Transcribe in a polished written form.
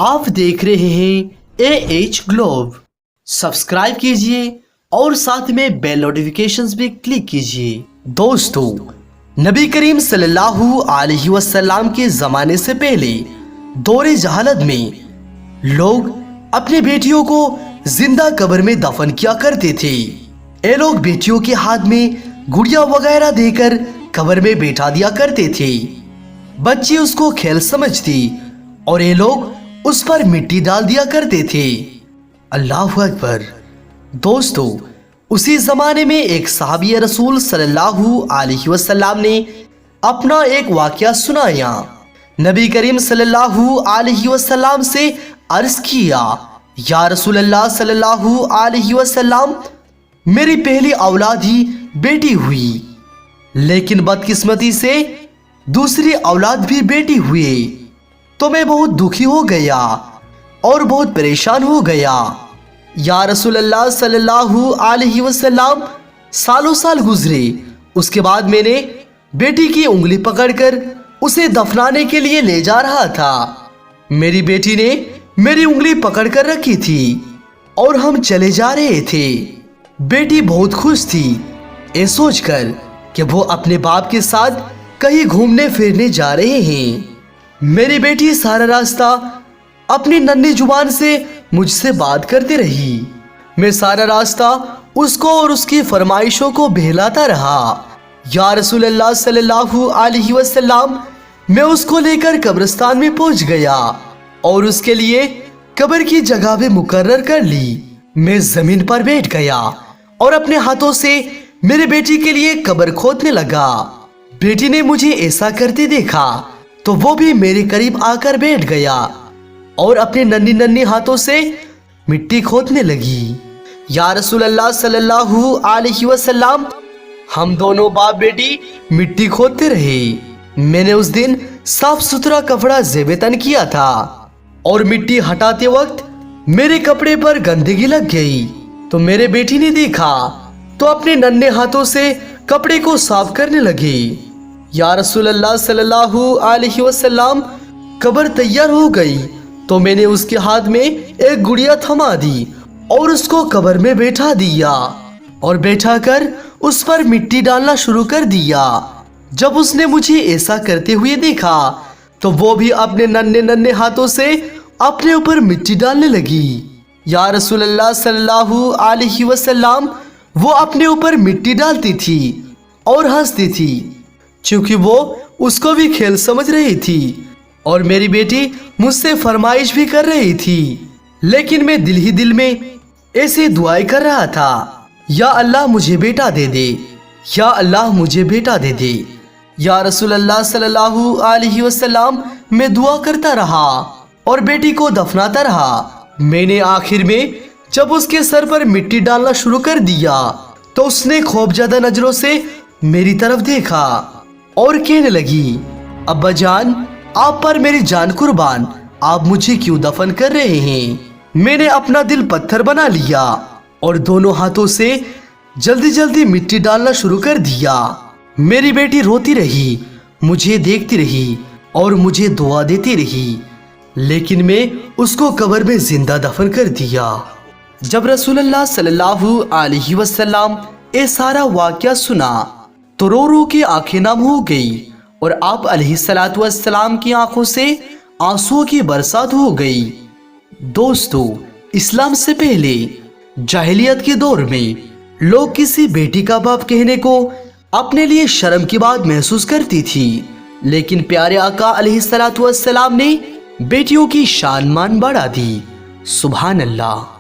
आप देख रहे हैं AH ग्लोब। सब्सक्राइब कीजिए और साथ में बेल नोटिफिकेशंस भी क्लिक कीजिए। दोस्तों, नबी करीम सल्लल्लाहु अलैहि वसल्लम के ज़माने से पहले दौरे जहालत में लोग अपनी बेटियों को जिंदा कब्र में दफन किया करते थे। ये लोग बेटियों के हाथ में गुड़िया वगैरह देकर कब्र में बैठा दिया करते थे। बच्ची उसको खेल समझती और ये लोग उस पर मिट्टी डाल दिया करते थे। अल्लाह अकबर। दोस्तों, उसी जमाने में एक सहाबी रसूल सल्लल्लाहु अलैहि वसल्लम ने अपना एक वाकया सुनाया। नबी करीम सल्लल्लाहु अलैहि वसल्लम से अर्ज किया, या रसूल अल्लाह सल्लल्लाहु अलैहि वसल्लम, मेरी पहली औलाद ही बेटी हुई, लेकिन बदकिस्मती से दूसरी औलाद भी बेटी हुई, तो मैं बहुत दुखी हो गया और बहुत परेशान हो गया। या रसूल अल्लाह सल्लल्लाहु अलैहि वसल्लम, सालों साल गुजरे, उसके बाद मैंने बेटी की उंगली पकड़कर उसे दफनाने के लिए ले जा रहा था। मेरी बेटी ने मेरी उंगली पकड़कर रखी थी और हम चले जा रहे थे। बेटी बहुत खुश थी ये सोचकर कि वो अपने बाप के साथ कहीं घूमने फिरने जा रहे हैं। मेरी बेटी सारा रास्ता अपनी नन्ही जुबान से मुझसे बात करती रही। मैं सारा रास्ता उसको और उसकी फरमाइशों को बहलाता रहा। या रसूल अल्लाह सल्लल्लाहु अलैहि वसल्लम, मैं उसको लेकर कब्रिस्तान में पहुंच गया और उसके लिए कब्र की जगह भी मुकर्रर कर ली। मैं जमीन पर बैठ गया और अपने हाथों से मेरे बेटी के लिए कब्र खोदने लगा। बेटी ने मुझे ऐसा करते देखा तो वो भी मेरे करीब आकर बैठ गया और अपने नन्ही नन्ही हाथों से मिट्टी खोदने लगी। या रसूल अल्लाह सल्लल्लाहु अलैहि वसल्लम, हम दोनों बाप बेटी मिट्टी खोदते रहे। मैंने उस दिन साफ सुथरा कपड़ा ज़ेब-ए-तन किया था और मिट्टी हटाते वक्त मेरे कपड़े पर गंदगी लग गई, तो मेरे बेटी ने देखा तो अपने नन्हे हाथों से कपड़े को साफ करने लगी। या रसूल अल्लाह सल्लल्लाहु अलैहि वसल्लम, कब्र तैयार हो गई तो मैंने उसके हाथ में एक गुड़िया थमा दी और उसको कब्र में बैठा दिया और बैठा कर उस पर मिट्टी डालना शुरू कर दिया। जब उसने मुझे ऐसा करते हुए देखा तो वो भी अपने नन्हे नन्हे हाथों से अपने ऊपर मिट्टी डालने लगी। या रसूल अल्लाह सल्लल्लाहु अलैहि वसल्लम, वो अपने ऊपर मिट्टी डालती थी और हंसती थी, क्योंकि वो उसको भी खेल समझ रही थी और मेरी बेटी मुझसे फरमाइश भी कर रही थी। लेकिन मैं दिल ही दिल में ऐसे दुआएं कर रहा था, या अल्लाह मुझे बेटा दे दे, या अल्लाह मुझे बेटा दे दे। या रसूल अल्लाह सल्लल्लाहु अलैहि वसल्लम, मैं दुआ करता रहा और बेटी को दफनाता रहा। मैंने आखिर में जब उसके सर पर मिट्टी डालना शुरू कर दिया तो उसने खौफजदा नजरों से मेरी तरफ देखा और कहने लगी, अब्बा जान, आप पर मेरी जान कुर्बान, आप मुझे क्यों दफन कर रहे हैं? मैंने अपना दिल पत्थर बना लिया और दोनों हाथों से जल्दी जल्दी मिट्टी डालना शुरू कर दिया। मेरी बेटी रोती रही, मुझे देखती रही और मुझे दुआ देती रही, लेकिन मैं उसको कब्र में जिंदा दफन कर दिया। जब रसूल अल्लाह सल्लल्लाहु अलैहि वसल्लम ये सारा वाकया सुना तो रो रो के आंखें नम हो गई और आप अलैहिस्सलातु वस्सलाम की आंखों से आंसुओं की बरसात हो गई। दोस्तों, इस्लाम से पहले जाहिलियत के दौर में लोग किसी बेटी का बाप कहने को अपने लिए शर्म की बात महसूस करती थी, लेकिन प्यारे आका अलैहिस्सलातु वस्सलाम ने बेटियों की शान मान बढ़ा दी। सुभान अल्लाह।